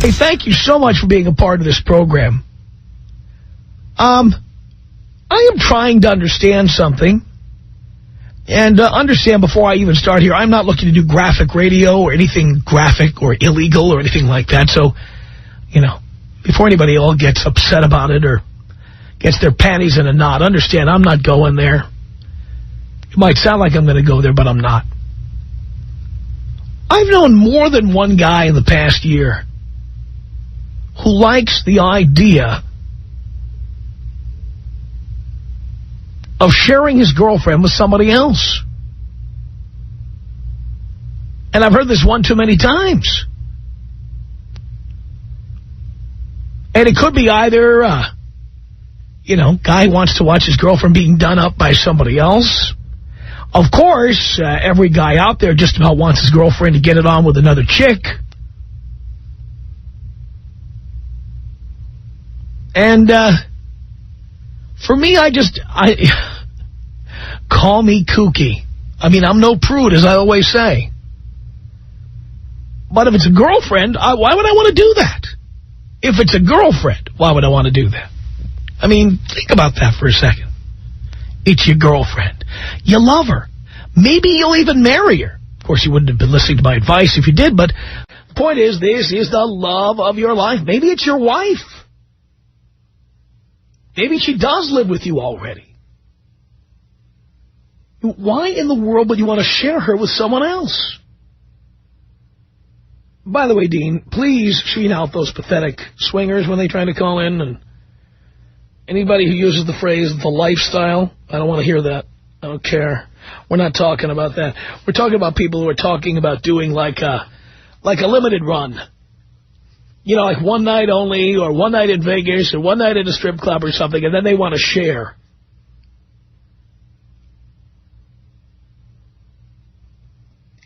Hey, thank you so much for being a part of this program. I am trying to understand something. And understand before I even start here, I'm not looking to do graphic radio or anything graphic or illegal or anything like that. So, before anybody all gets upset about it or gets their panties in a knot, understand I'm not going there. It might sound like I'm going to go there, but I'm not. I've known more than one guy in the past year who likes the idea of sharing his girlfriend with somebody else. And I've heard this one too many times. And it could be either, guy wants to watch his girlfriend being done up by somebody else. Of course, every guy out there just about wants his girlfriend to get it on with another chick. And, for me, call me kooky. I mean, I'm no prude, as I always say. But if it's a girlfriend, why would I want to do that? If it's a girlfriend, why would I want to do that? I mean, think about that for a second. It's your girlfriend. You love her. Maybe you'll even marry her. Of course, you wouldn't have been listening to my advice if you did, but the point is, this is the love of your life. Maybe it's your wife. Maybe she does live with you already. Why in the world would you want to share her with someone else? By the way, Dean, please sheen out those pathetic swingers when they try to call in. And anybody who uses the phrase, the lifestyle, I don't want to hear that. I don't care. We're not talking about that. We're talking about people who are talking about doing like a limited run. Like one night only, or one night in Vegas, or one night at a strip club or something, and then they want to share.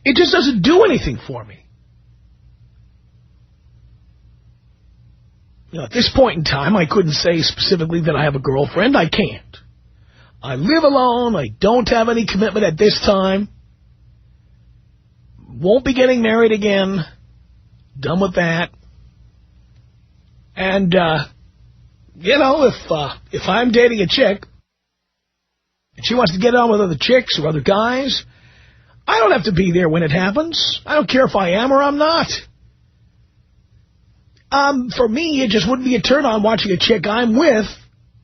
It just doesn't do anything for me. At this point in time, I couldn't say specifically that I have a girlfriend. I can't. I live alone. I don't have any commitment at this time. Won't be getting married again. Done with that. And, if I'm dating a chick and she wants to get on with other chicks or other guys, I don't have to be there when it happens. I don't care if I am or I'm not. For me, it just wouldn't be a turn on watching a chick I'm with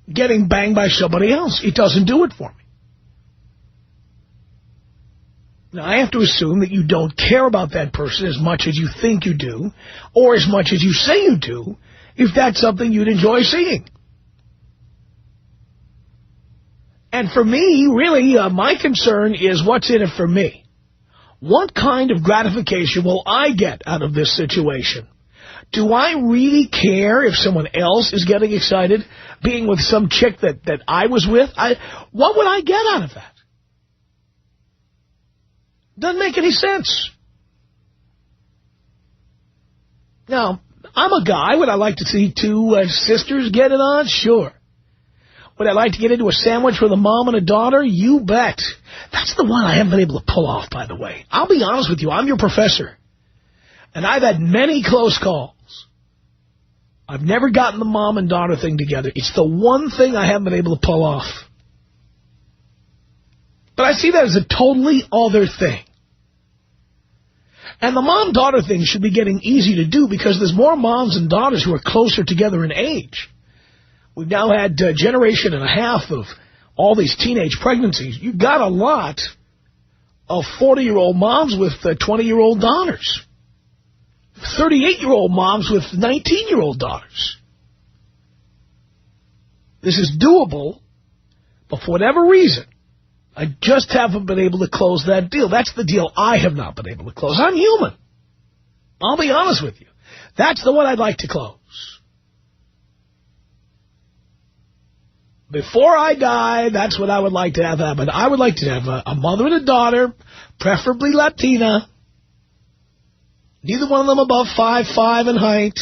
getting banged by somebody else. It doesn't do it for me. Now, I have to assume that you don't care about that person as much as you think you do, or as much as you say you do, if that's something you'd enjoy seeing. And for me, really, my concern is what's in it for me. What kind of gratification will I get out of this situation? Do I really care if someone else is getting excited being with some chick that I was with? What would I get out of that? Doesn't make any sense. Now, I'm a guy. Would I like to see two sisters get it on? Sure. Would I like to get into a sandwich with a mom and a daughter? You bet. That's the one I haven't been able to pull off, by the way. I'll be honest with you. I'm your professor. And I've had many close calls. I've never gotten the mom and daughter thing together. It's the one thing I haven't been able to pull off. But I see that as a totally other thing. And the mom-daughter thing should be getting easy to do because there's more moms and daughters who are closer together in age. We've now had a generation and a half of all these teenage pregnancies. You've got a lot of 40-year-old moms with 20-year-old daughters. 38-year-old moms with 19-year-old daughters. This is doable, but for whatever reason, I just haven't been able to close that deal. That's the deal I have not been able to close. I'm human. I'll be honest with you. That's the one I'd like to close. Before I die, that's what I would like to have happen. I would like to have a mother and a daughter, preferably Latina. Neither one of them above 5'5" in height.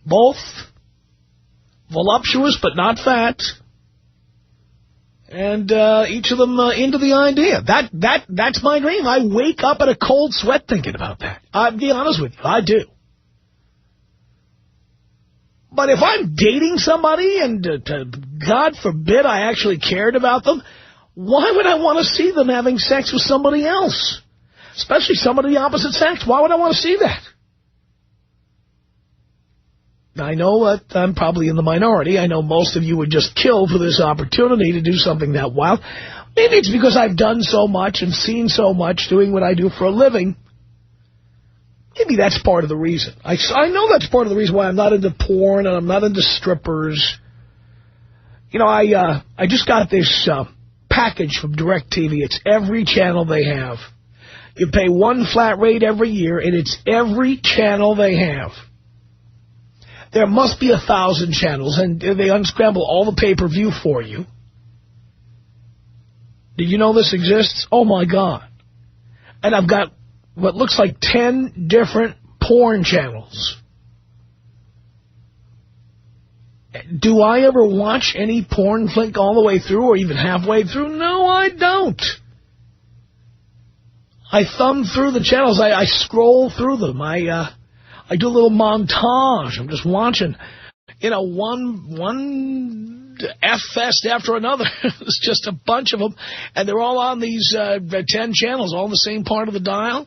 Both voluptuous but not fat. And each of them into the idea. That's my dream. I wake up in a cold sweat thinking about that. I'll be honest with you. I do. But if I'm dating somebody and, God forbid, I actually cared about them, why would I want to see them having sex with somebody else? Especially somebody of the opposite sex. Why would I want to see that? I know that I'm probably in the minority. I know most of you would just kill for this opportunity to do something that wild. Maybe it's because I've done so much and seen so much doing what I do for a living. Maybe that's part of the reason. I know that's part of the reason why I'm not into porn and I'm not into strippers. You know, I just got this package from DirecTV. It's every channel they have. You pay one flat rate every year, and it's every channel they have. There must be 1,000 channels, and they unscramble all the pay-per-view for you. Did you know this exists? Oh, my God. And I've got what looks like 10 different porn channels. Do I ever watch any porn flick all the way through or even halfway through? No, I don't. I thumb through the channels. I scroll through them. I do a little montage. I'm just watching, you know, one F-fest after another. It's just a bunch of them. And they're all on these 10 channels, all on the same part of the dial.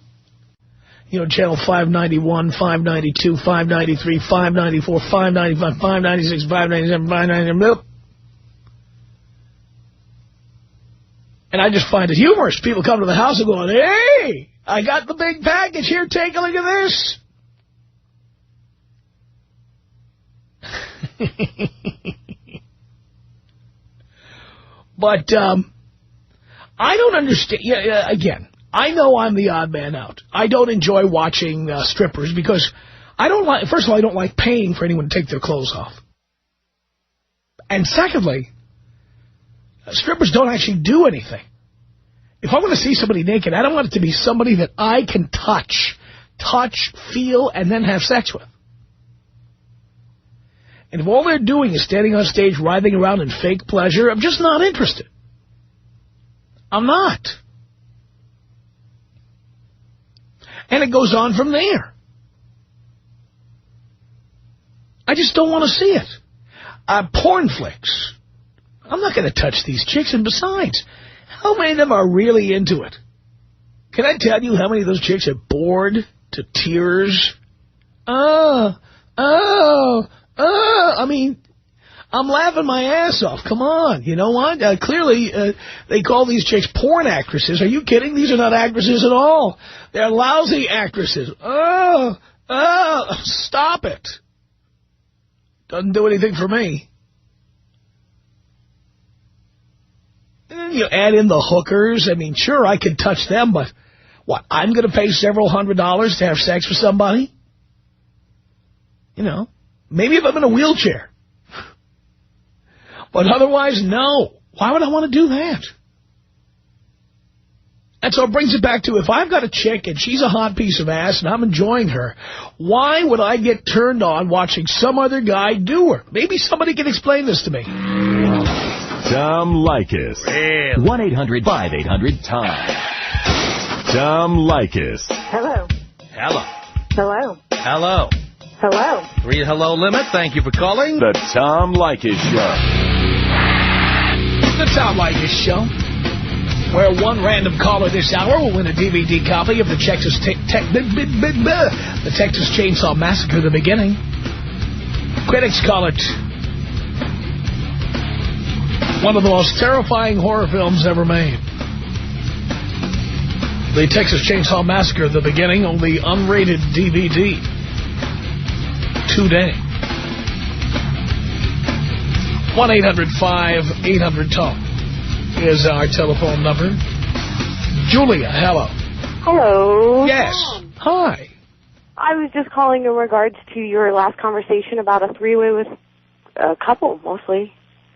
You know, channel 591, 592, 593, 594, 595, 596, 597, 597. And I just find it humorous. People come to the house and go, hey, I got the big package here. Take a look at this. But I don't understand. Again, I know I'm the odd man out. I don't enjoy watching strippers because I don't like. First of all, I don't like paying for anyone to take their clothes off. And secondly, strippers don't actually do anything. If I want to see somebody naked, I don't want it to be somebody that I can touch, feel, and then have sex with. And if all they're doing is standing on stage, writhing around in fake pleasure, I'm just not interested. I'm not. And it goes on from there. I just don't want to see it. Porn flicks. I'm not going to touch these chicks. And besides, how many of them are really into it? Can I tell you how many of those chicks are bored to tears? I mean, I'm laughing my ass off. Come on. You know what? Clearly, they call these chicks porn actresses. Are you kidding? These are not actresses at all. They're lousy actresses. Stop it. Doesn't do anything for me. And you add in the hookers. I mean, sure, I could touch them, but what, I'm going to pay several $100s to have sex with somebody? You know, maybe if I'm in a wheelchair. But otherwise, no. Why would I want to do that? And so it brings it back to, if I've got a chick and she's a hot piece of ass and I'm enjoying her, why would I get turned on watching some other guy do her? Maybe somebody can explain this to me. Tom Leykis. 1-800-5800-TOM. Tom Leykis. Hello. Hello. Hello. Hello. Hello. 3 hello limit. Thank you for calling. The Tom Leykis Show. The Tom Leykis Show, where one random caller this hour will win a DVD copy of the Texas Chainsaw Massacre: The Beginning. Critics call it one of the most terrifying horror films ever made. The Texas Chainsaw Massacre: The Beginning on the unrated DVD today. 1-800-5800-TOM is our telephone number. Julia, hello. Hello. Yes. Tom. Hi. I was just calling in regards to your last conversation about a three-way with a couple, mostly.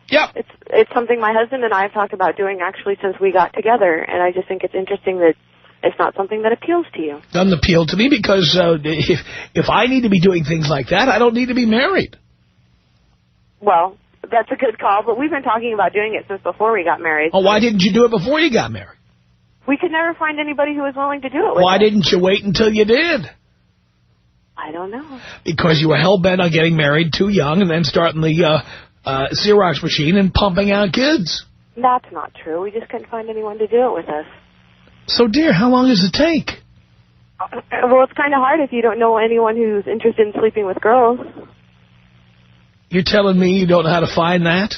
Yep. It's something my husband and I have talked about doing actually since we got together, and I just think it's interesting that it's not something that appeals to you. Doesn't appeal to me because if I need to be doing things like that, I don't need to be married. Well, that's a good call, but we've been talking about doing it since before we got married. Oh, why didn't you do it before you got married? We could never find anybody who was willing to do it with Why us. didn't you wait until you did? I don't know. Because you were hell-bent on getting married too young and then starting the Xerox machine and pumping out kids. That's not true. We just couldn't find anyone to do it with us. So, dear, how long does it take? Well, it's kind of hard if you don't know anyone who's interested in sleeping with girls. You're telling me you don't know how to find that?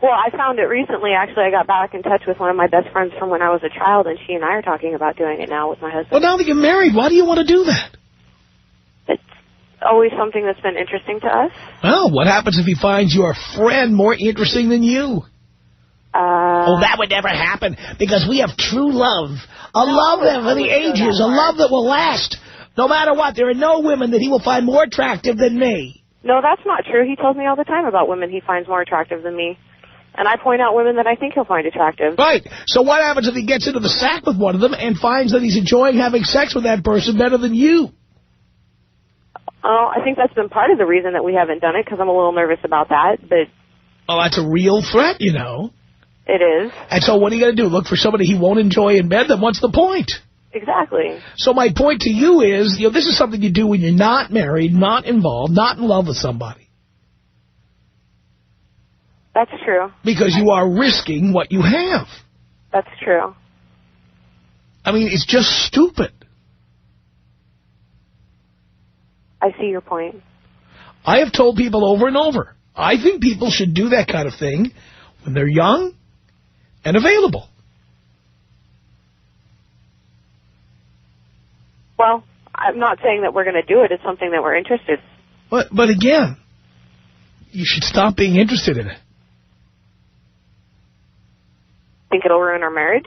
Well, I found it recently. Actually, I got back in touch with one of my best friends from when I was a child, and she and I are talking about doing it now with my husband. Well, now that you're married, why do you want to do that? It's always something that's been interesting to us. Well, what happens if he finds your friend more interesting than you? Oh, that would never happen, because we have true love. A love that for the ages, a love that will last. No matter what, there are no women that he will find more attractive than me. No, that's not true. He tells me all the time about women he finds more attractive than me. And I point out women that I think he'll find attractive. Right. So what happens if he gets into the sack with one of them and finds that he's enjoying having sex with that person better than you? Oh, I think that's been part of the reason that we haven't done it, because I'm a little nervous about that. But oh, that's a real threat, you know. It is. And so what are you going to do? Look for somebody he won't enjoy in bed? Then what's the point? Exactly. So my point to you is, you know, this is something you do when you're not married, not involved, not in love with somebody. That's true. Because you are risking what you have. That's true. I mean, it's just stupid. I see your point. I have told people over and over, I think people should do that kind of thing when they're young and available. Well, I'm not saying that we're going to do it. It's something that we're interested in. But again, you should stop being interested in it. Think it'll ruin our marriage?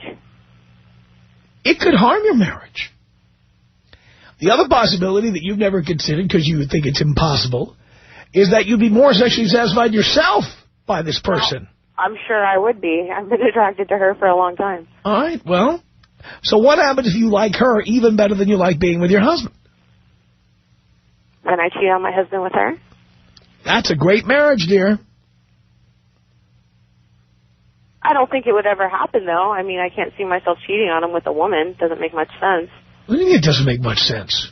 It could harm your marriage. The other possibility that you've never considered, because you think it's impossible, is that you'd be more sexually satisfied yourself by this person. Well, I'm sure I would be. I've been attracted to her for a long time. All right, well, so what happens if you like her even better than you like being with your husband? Then I cheat on my husband with her? That's a great marriage, dear. I don't think it would ever happen, though. I mean, I can't see myself cheating on him with a woman. Doesn't make much sense. What do you mean it doesn't make much sense?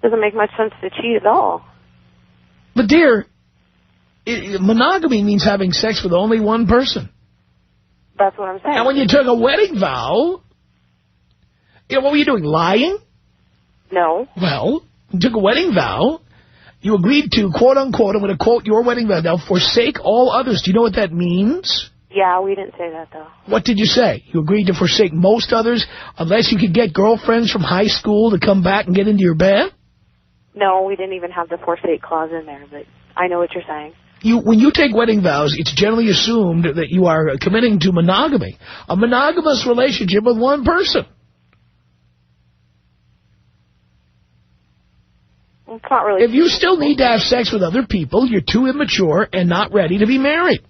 Doesn't make much sense to cheat at all. But, dear, monogamy means having sex with only one person. That's what I'm saying. And when you took a wedding vow, you know, what were you doing, lying? No. Well, you took a wedding vow. You agreed to, quote, unquote, I'm going to quote your wedding vow now, forsake all others. Do you know what that means? Yeah, we didn't say that, though. What did you say? You agreed to forsake most others unless you could get girlfriends from high school to come back and get into your bed? No, we didn't even have the forsake clause in there, but I know what you're saying. When you take wedding vows, it's generally assumed that you are committing to monogamy, a monogamous relationship with one person. It's not really. If you still need to have sex with other people, you're too immature and not ready to be married.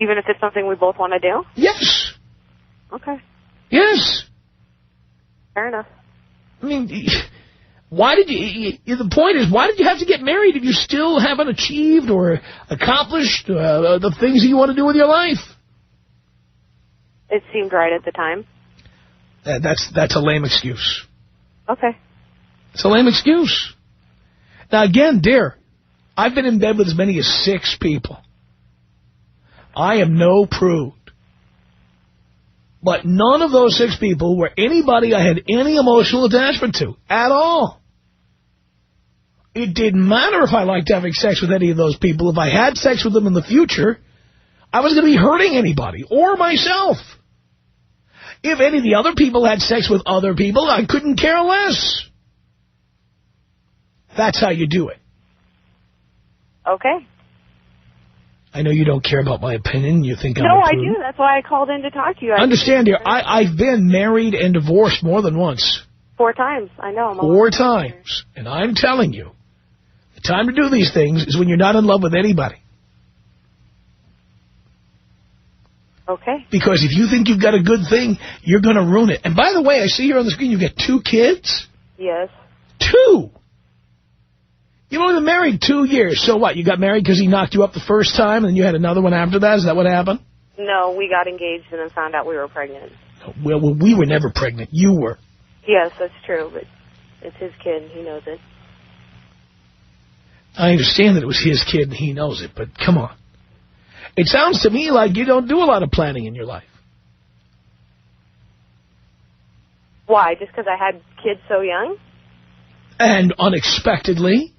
Even if it's something we both want to do? Yes. Okay. Yes. Fair enough. I mean, why did the point is, why did you have to get married if you still haven't achieved or accomplished the things that you want to do with your life? It seemed right at the time. That's a lame excuse. Okay. It's a lame excuse. Now, again, dear, I've been in bed with as many as 6 people. I am no prude. But none of those 6 people were anybody I had any emotional attachment to at all. It didn't matter if I liked having sex with any of those people. If I had sex with them in the future, I was going to be hurting anybody or myself. If any of the other people had sex with other people, I couldn't care less. That's how you do it. Okay. I know you don't care about my opinion. You think I'm a No, I prude. do. That's why I called in to talk to you. Understand, dear, I've been married and divorced more than once. 4 times. I know. 4 times. And I'm telling you, the time to do these things is when you're not in love with anybody. Okay. Because if you think you've got a good thing, you're going to ruin it. And by the way, I see here on the screen you've got 2 kids. Yes. 2! You've only been married 2 years. So what, you got married because he knocked you up the first time and then you had another one after that? Is that what happened? No, we got engaged and then found out we were pregnant. Well, we were never pregnant. You were. Yes, that's true. But It's his kid, and he knows it. I understand that it was his kid and he knows it, but come on. It sounds to me like you don't do a lot of planning in your life. Why? Just because I had kids so young? And unexpectedly?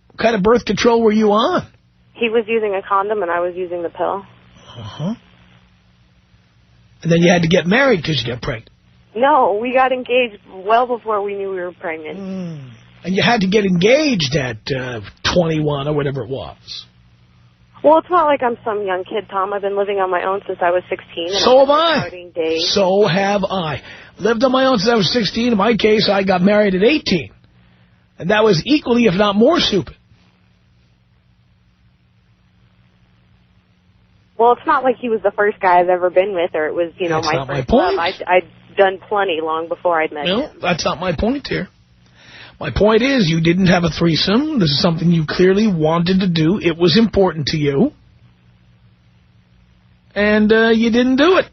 What kind of birth control were you on? He was using a condom and I was using the pill. Uh-huh. And then you had to get married because you got pregnant. No, we got engaged well before we knew we were pregnant. And you had to get engaged at 21 or whatever it was. Well, it's not like I'm some young kid, Tom. I've been living on my own since I was 16. And So have I. Starting days. So have I. Lived on my own since I was 16. In my case, I got married at 18. And that was equally, if not more, stupid. Well, it's not like he was the first guy I've ever been with, or it was, you know, That's my not first my point. love. I'd done plenty long before I'd met him. No, that's not my point here. My point is you didn't have a threesome. This is something you clearly wanted to do. It was important to you. And you didn't do it.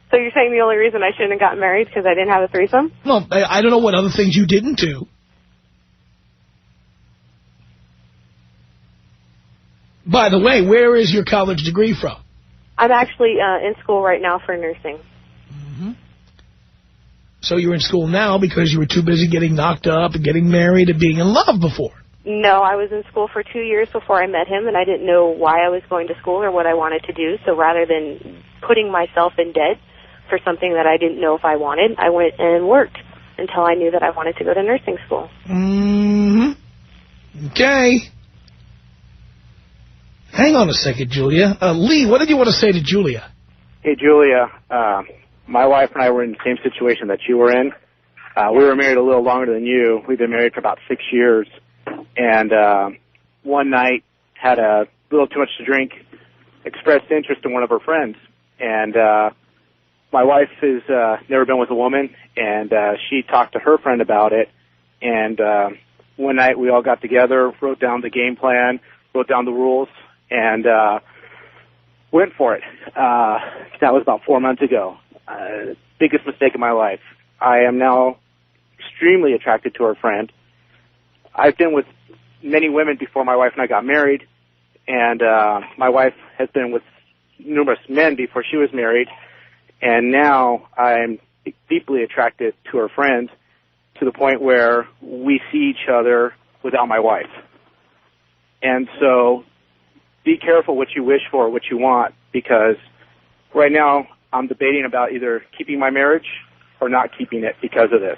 So you're saying the only reason I shouldn't have gotten married is because I didn't have a threesome? Well, I don't know what other things you didn't do. By the way, where is your college degree from? I'm actually in school right now for nursing. Mm-hmm. So you're in school now because you were too busy getting knocked up and getting married and being in love before. No, I was in school for 2 years before I met him, and I didn't know why I was going to school or what I wanted to do. So rather than putting myself in debt for something that I didn't know if I wanted, I went and worked until I knew that I wanted to go to nursing school. Mm-hmm. Okay. Hang on a second, Julia. Lee, what did you want to say to Julia? Hey, Julia. My wife and I were in the same situation that you were in. We were married a little longer than you. We've been married for about 6 years. And one night, had a little too much to drink, expressed interest in one of her friends. And my wife has never been with a woman, and she talked to her friend about it. And one night we all got together, wrote down the game plan, wrote down the rules, and went for it. That was about 4 months ago. Biggest mistake of my life. I am now extremely attracted to her friend. I've been with many women before my wife and I got married, and my wife has been with numerous men before she was married, and now I'm deeply attracted to her friend to the point where we see each other without my wife. And so be careful what you wish for, what you want, because right now I'm debating about either keeping my marriage or not keeping it because of this.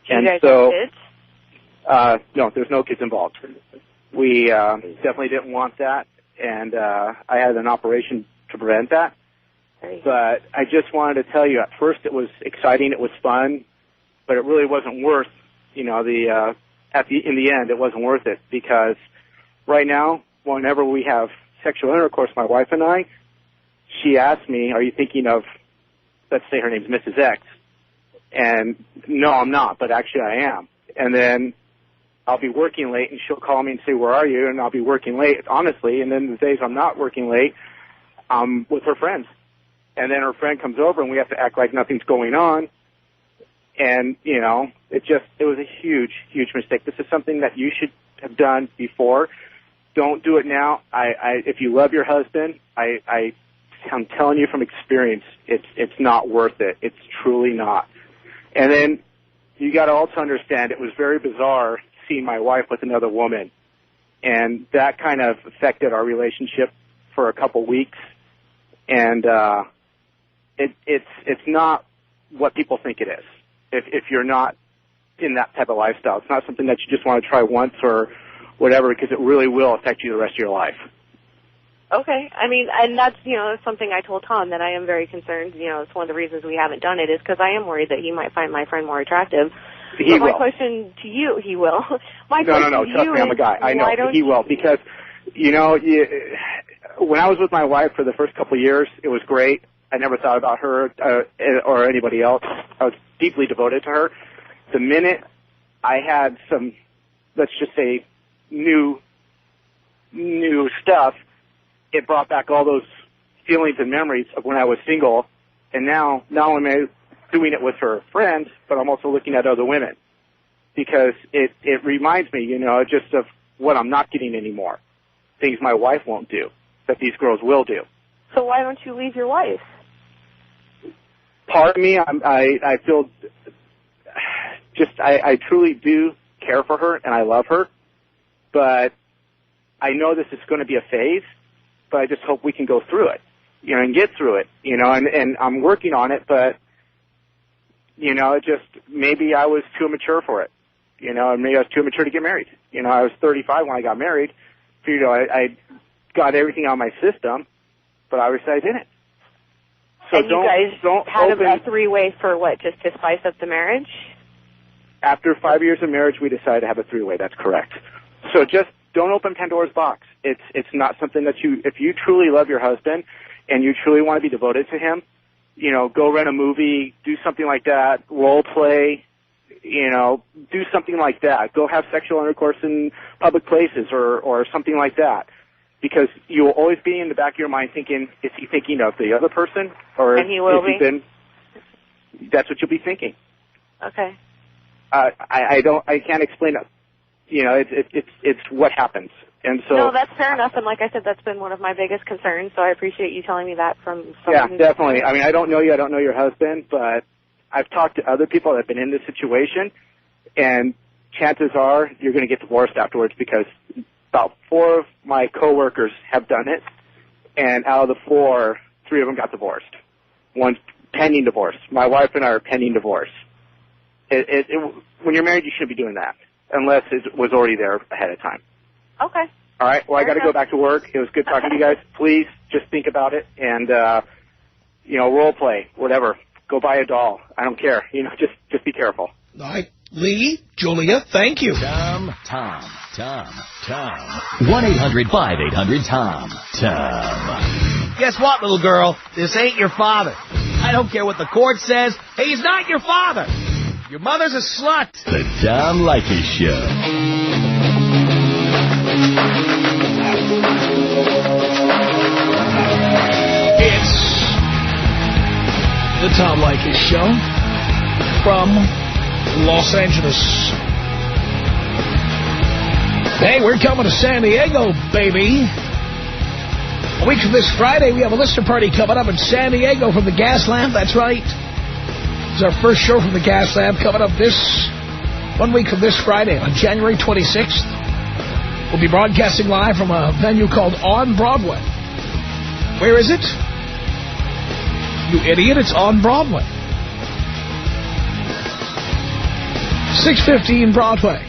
Do you guys have kids? No, there's no kids involved. We definitely didn't want that, and I had an operation to prevent that. But I just wanted to tell you, at first it was exciting, it was fun, but it really wasn't worth, you know, in the end, it wasn't worth it, because right now, whenever we have sexual intercourse, my wife and I, she asks me, are you thinking of, let's say her name's Mrs. X, and no, I'm not, but actually I am. And then I'll be working late, and she'll call me and say, where are you? And I'll be working late, honestly, and then the days I'm not working late, I'm with her friends. And then her friend comes over, and we have to act like nothing's going on. And, you know, it was a huge, huge mistake. This is something that you should have done before. Don't do it now. If you love your husband, I'm telling you from experience, it's not worth it. It's truly not. And then you got to also understand it was very bizarre seeing my wife with another woman, and that kind of affected our relationship for a couple weeks. And it's not what people think it is. If you're not in that type of lifestyle, it's not something that you just want to try once or whatever, because it really will affect you the rest of your life. Okay. I mean, and that's, you know, something I told Tom, that I am very concerned. You know, it's one of the reasons we haven't done it is because I am worried that he might find my friend more attractive. He will. My question to you, he will. No, trust me, I'm a guy. I know, he will, because, you know, when I was with my wife for the first couple of years, it was great. I never thought about her or anybody else. I was deeply devoted to her. The minute I had some, let's just say, new stuff, it brought back all those feelings and memories of when I was single. And now I'm married, doing it with her friends, but I'm also looking at other women because it reminds me, just of what I'm not getting anymore. Things my wife won't do that these girls will do. So why don't you leave your wife? Part of me, I feel I truly do care for her and I love her, but I know this is going to be a phase, but I just hope we can go through it, and get through it, and I'm working on it, but, maybe I was too immature for it, and maybe I was too immature to get married. I was 35 when I got married. I got everything out of my system, but obviously I didn't. So and you guys had a three-way for what, just to spice up the marriage? After 5 years of marriage, we decided to have a three-way. That's correct. So just don't open Pandora's box. It's not something that if you truly love your husband and you truly want to be devoted to him, go rent a movie, do something like that, role play, do something like that. Go have sexual intercourse in public places or something like that. Because you will always be in the back of your mind thinking, is he thinking of the other person? Or and he will be. That's what you'll be thinking. Okay. I can't explain it. It's what happens. And so. No, that's fair enough. And like I said, that's been one of my biggest concerns. So I appreciate you telling me that from someone. Yeah, definitely. I mean, I don't know you. I don't know your husband, but I've talked to other people that have been in this situation, and chances are you're going to get divorced afterwards because about 4 of my coworkers have done it, and out of the 4, 3 of them got divorced. One's pending divorce. My wife and I are pending divorce. When you're married, you shouldn't be doing that unless it was already there ahead of time. Okay. All right. Well, I got to go back to work. It was good talking to you guys. Please just think about it and, role play, whatever. Go buy a doll. I don't care. Just be careful. All right. Lee, Julia, thank you. Tom. 1-800-5800-TOM. Tom. Guess what, little girl? This ain't your father. I don't care what the court says. Hey, he's not your father. Your mother's a slut. The Tom Leykis Show. It's the Tom Leykis Show from Los Angeles. Hey, we're coming to San Diego, baby. A week from this Friday, we have a listener party coming up in San Diego from the Gas Lamp. That's right. It's our first show from the Gas Lamp coming up 1 week from this Friday on January 26th. We'll be broadcasting live from a venue called On Broadway. Where is it? You idiot, it's on Broadway. 615 Broadway.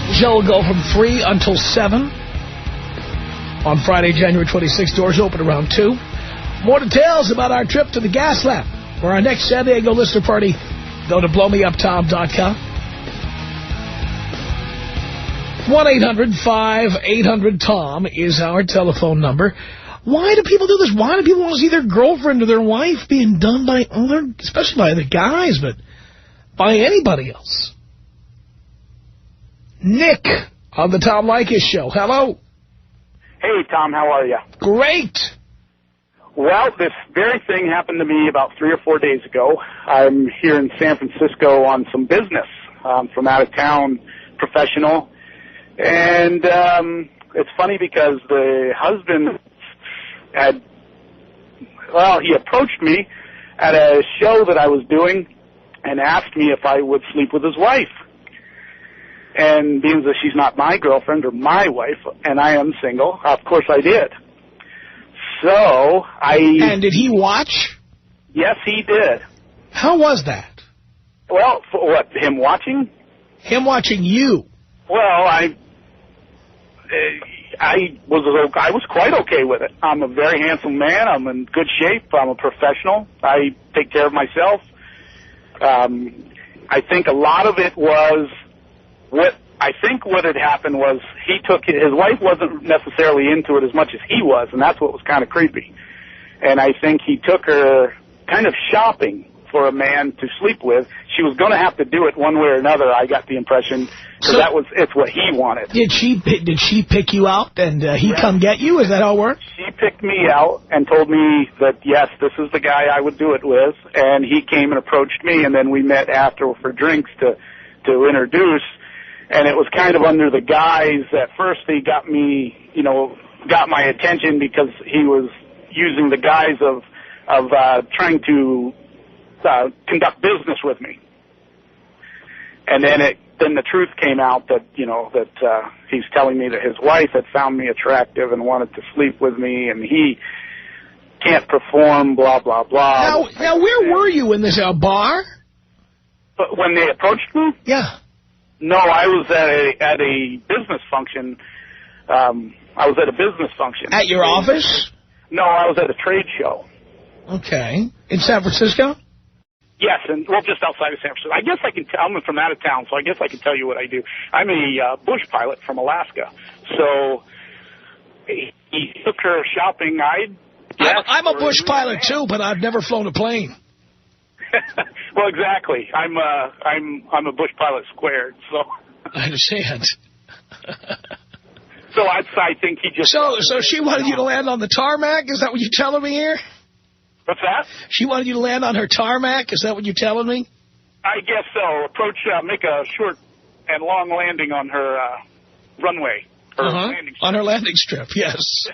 The show will go from 3 until 7 on Friday, January 26th. Doors open around 2. More details about our trip to the Gas Lamp for our next San Diego listener party. Go to blowmeuptom.com. 1-800-5800-TOM is our telephone number. Why do people do this? Why do people want to see their girlfriend or their wife being done by especially by other guys, but by anybody else? Nick on the Tom Leykis Show. Hello. Hey, Tom, how are you? Great. Well, this very thing happened to me about 3 or 4 days ago. I'm here in San Francisco on some business from out of town, professional. And it's funny because the husband he approached me at a show that I was doing and asked me if I would sleep with his wife. And being that she's not my girlfriend or my wife, and I am single, of course I did. So And did he watch? Yes, he did. How was that? Well, for what, him watching? Him watching you. Well, I was quite okay with it. I'm a very handsome man. I'm in good shape. I'm a professional. I take care of myself. I think a lot of it was what had happened was his wife wasn't necessarily into it as much as he was, and that's what was kind of creepy. And I think he took her kind of shopping for a man to sleep with. She was going to have to do it one way or another, I got the impression, because it's what he wanted. Did she pick you out and he come get you? Is that how it worked? She picked me out and told me that, yes, this is the guy I would do it with, and he came and approached me, and then we met after for drinks to introduce, and it was kind of under the guise, at first he got my attention because he was using the guise of trying to conduct business with me. And then the truth came out that, he's telling me that his wife had found me attractive and wanted to sleep with me, and he can't perform, blah, blah, blah. Now where were you in this bar? But when they approached me? Yeah. No, I was at a business function. I was at a business function. At your office? No, I was at a trade show. Okay. In San Francisco? Yes, and just outside of San Francisco. I guess I can tell. I'm from out of town, so I guess I can tell you what I do. I'm a bush pilot from Alaska. So he took her shopping. I'm a bush pilot too, but I've never flown a plane. Well, exactly. I'm a bush pilot squared. So I understand. So I think he just... So she wanted you to land on the tarmac? Is that what you're telling me here? What's that? She wanted you to land on her tarmac? Is that what you're telling me? I guess so. Make a short and long landing on her runway. Landing strip. On her landing strip, yes.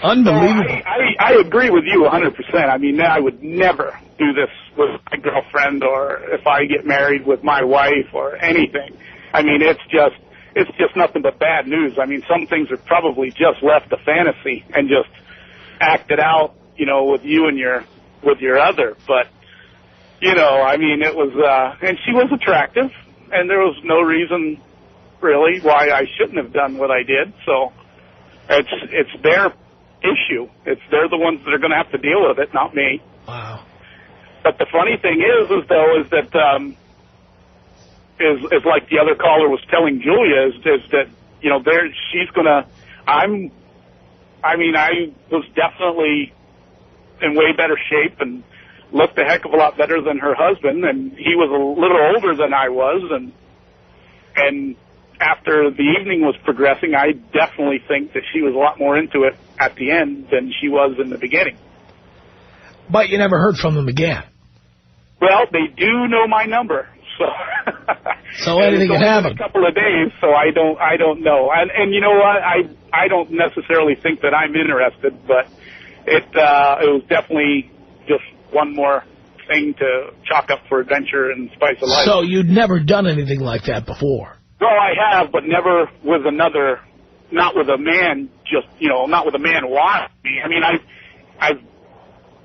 Unbelievable. So I agree with you 100%. I mean, I would never do this with my girlfriend or if I get married with my wife or anything. I mean, it's just nothing but bad news. I mean, some things are probably just left a fantasy and just acted out, with you and with your other. But, I mean, it was, and she was attractive, and there was no reason really why I shouldn't have done what I did. So it's their issue. They're the ones that are going to have to deal with it, not me. Wow. But the funny thing is that is like the other caller was telling Julia, is that, she's going to, I was definitely in way better shape and looked a heck of a lot better than her husband, and he was a little older than I was, and after the evening was progressing, I definitely think that she was a lot more into it at the end than she was in the beginning. But you never heard from them again? Well, they do know my number, so... So anything can happen. A couple of days, so I don't know. And you know what? I don't necessarily think that I'm interested, but it was definitely just one more thing to chalk up for adventure and spice of life. So you'd never done anything like that before? No, I have, but never with another, not with a man, not with a man watching me. I mean, I've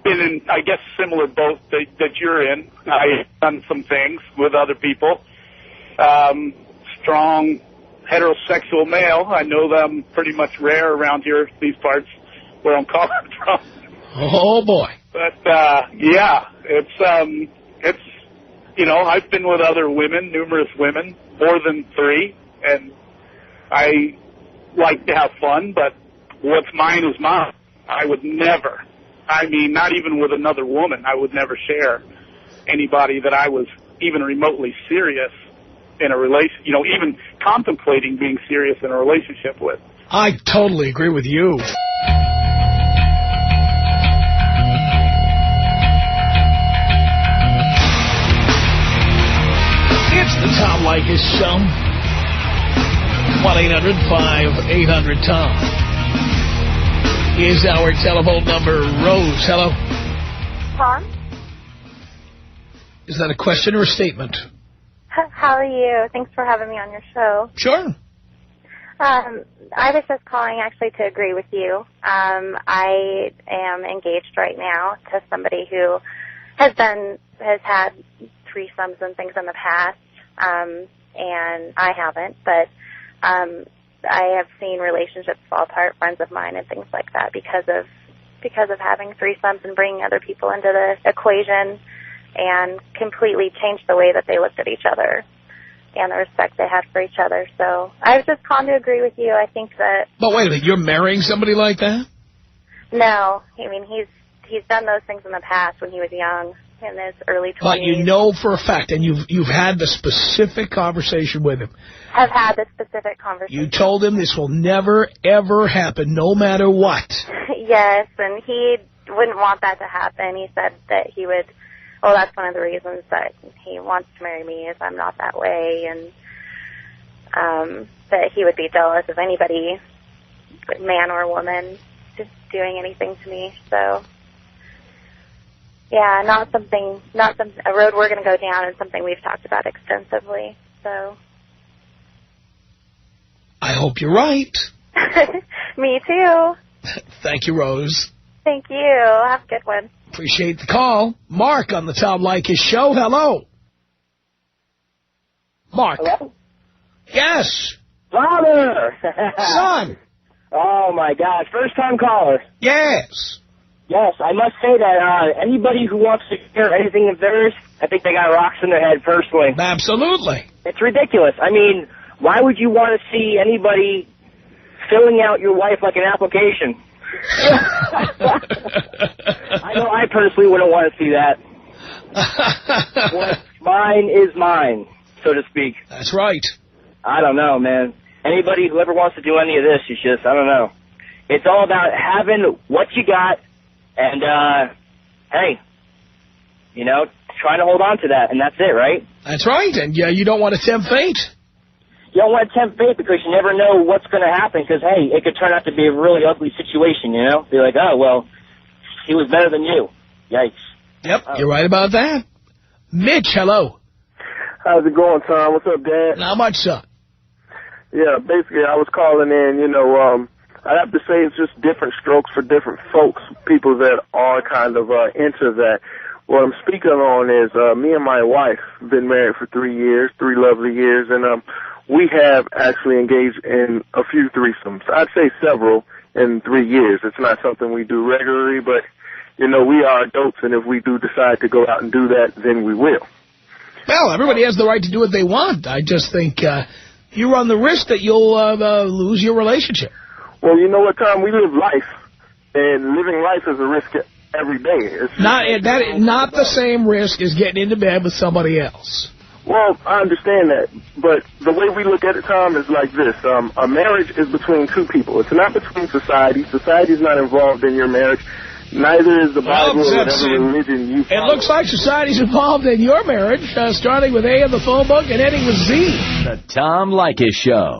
been in, I guess, similar boat that you're in. I've done some things with other people. Strong heterosexual male. I know them pretty much rare around here, these parts where I'm calling from. Oh boy. But yeah, it's I've been with other women, numerous women, more than 3, and I like to have fun, but what's mine is mine. I would never, not even with another woman, I would never share anybody that I was even remotely serious in a relation, even contemplating being serious in a relationship with. I totally agree with you. It's the Tom Leykis Show. 1-800-5800-TOM is our telephone number. Rose, hello. Tom? Is that a question or a statement? How are you? Thanks for having me on your show. Sure. I was just calling actually to agree with you. I am engaged right now to somebody who has had threesomes and things in the past, and I haven't, but I have seen relationships fall apart, friends of mine and things like that because of having threesomes and bringing other people into the equation, and completely changed the way that they looked at each other and the respect they had for each other. So I was just calling to agree with you. I think that... But wait a minute, you're marrying somebody like that? No. I mean, he's done those things in the past when he was young, in his early 20s. But you know for a fact, and you've had the specific conversation with him. Have had the specific conversation. You told him this will never, ever happen, no matter what. Yes, and he wouldn't want that to happen. He said that he would, well, that's one of the reasons that he wants to marry me, is I'm not that way, and that he would be jealous of anybody, man or woman, just doing anything to me. So, yeah, not a road we're going to go down, and something we've talked about extensively. So, I hope you're right. Me too. Thank you, Rose. Thank you. Have a good one. Appreciate the call. Mark on the Tom Leykis Show. Hello. Mark. Hello? Yes. Father! Son. Oh, my gosh. First-time caller. Yes. Yes, I must say that anybody who wants to hear anything of theirs, I think they got rocks in their head, personally. Absolutely. It's ridiculous. I mean, why would you want to see anybody filling out your wife like an application? I know I personally wouldn't want to see that. What's mine is mine, so to speak. That's right. I don't know, man. Anybody who ever wants to do any of this is just, I don't know. It's all about having what you got and, hey, you know, trying to hold on to that, and that's it, right? That's right, and you don't want to tempt fate. You don't want to tempt fate because you never know what's going to happen because, hey, it could turn out to be a really ugly situation, you know? Be like, oh, well, he was better than you. Yikes. Yep, you're right about that. Mitch, hello. How's it going, Tom? What's up, Dad? Not much, son. Yeah, basically, I was calling in, you know, I have to say it's just different strokes for different folks, people that are kind of into that. What I'm speaking on is me and my wife have been married for 3 years, 3 lovely years, and we have actually engaged in a few threesomes. I'd say several in 3 years. It's not something we do regularly, but, you know, we are adults, and if we do decide to go out and do that, then we will. Well, everybody has the right to do what they want. I just think you run the risk that you'll lose your relationship. Well, you know what, Tom? We live life, and living life is a risk every day. It's not the same risk as getting into bed with somebody else. Well, I understand that, but the way we look at it, Tom, is like this. A marriage is between two people. It's not between society. Society is not involved in your marriage. Neither is the Bible or whatever religion you follow. It looks like society's involved in your marriage, starting with A in the phone book and ending with Z. The Tom Leykis Show.